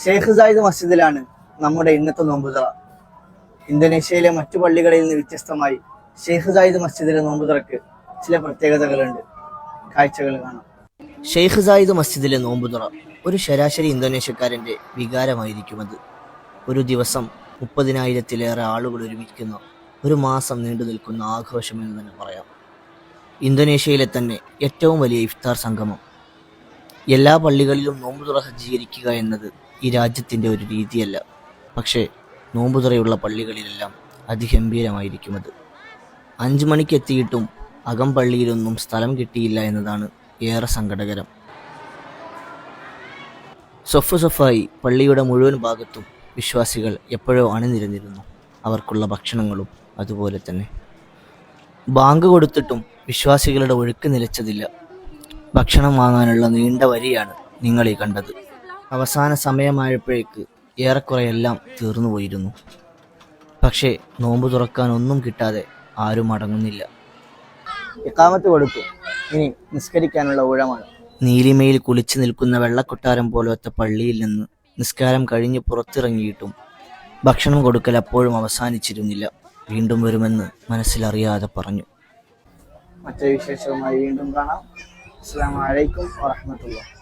Sheikh Zayed മസ്ജിദിലാണ് നമ്മുടെ ഇന്നത്തെ നോമ്പുതുറ. ഇന്തോനേഷ്യയിലെ മറ്റു പള്ളികളിൽ നിന്ന് വ്യത്യസ്തമായി ഷെയ്ഖ് സായിദ് മസ്ജിദിലെ നോമ്പുതുറക്ക് ചില പ്രത്യേകതകളുണ്ട്. കാഴ്ചകൾ കാണാം. ഷെയ്ഖ് സായിദ് മസ്ജിദിലെ നോമ്പുതുറ ഒരു ശരാശരി ഇന്തോനേഷ്യക്കാരൻ്റെ വികാരമായിരിക്കും. അത് ഒരു ദിവസം 30,000-ലേറെ ആളുകൾ ഒരുമിക്കുന്ന ഒരു മാസം നീണ്ടു നിൽക്കുന്ന ആഘോഷമെന്ന് തന്നെ പറയാം. ഇന്തോനേഷ്യയിലെ തന്നെ ഏറ്റവും വലിയ ഇഫ്താർ സംഗമം. എല്ലാ പള്ളികളിലും നോമ്പുതുറ സജ്ജീകരിക്കുക എന്നത് ഈ രാജ്യത്തിൻ്റെ ഒരു രീതിയല്ല. പക്ഷേ നോമ്പുതുറയുള്ള പള്ളികളിലെല്ലാം അതിഗംഭീരമായിരിക്കും അത്. 5 മണിക്ക് എത്തിയിട്ടും അകം പള്ളിയിലൊന്നും സ്ഥലം കിട്ടിയില്ല എന്നതാണ് ഏറെ സങ്കടകരം. സൊഫായി പള്ളിയുടെ മുഴുവൻ ഭാഗത്തും വിശ്വാസികൾ എപ്പോഴോ അണിനിരന്നിരുന്നു. അവർക്കുള്ള ഭക്ഷണങ്ങളും അതുപോലെ തന്നെ. ബാങ്ക് കൊടുത്തിട്ടും വിശ്വാസികളുടെ ഒഴുക്ക് നിലച്ചതില്ല. ഭക്ഷണം വാങ്ങാനുള്ള നീണ്ട വരിയാണ് നിങ്ങൾ ഈ കണ്ടത്. അവസാന സമയമായപ്പോഴേക്ക് ഏറെക്കുറെയെല്ലാം തീർന്നുപോയിരുന്നു. പക്ഷേ നോമ്പ് തുറക്കാൻ ഒന്നും കിട്ടാതെ ആരും അടങ്ങുന്നില്ല. ഇഖാമത്ത് കൊടുക്കും, ഇനി നിസ്കരിക്കാനുള്ള ഊഴമാണ്. നീലിമയിൽ കുളിച്ചു നിൽക്കുന്ന വെള്ളക്കൊട്ടാരം പോലത്തെ പള്ളിയിൽ നിന്ന് നിസ്കാരം കഴിഞ്ഞ് പുറത്തിറങ്ങിയിട്ടും ഭക്ഷണം കൊടുക്കൽ അപ്പോഴും അവസാനിച്ചിരുന്നില്ല. വീണ്ടും വരുമെന്ന് മനസ്സിലറിയാതെ പറഞ്ഞു. മറ്റൊരു വിശേഷവുമായി വീണ്ടും കാണാം. അസ്സലാമു അലൈക്കും വറഹ്മത്തുള്ളാഹി.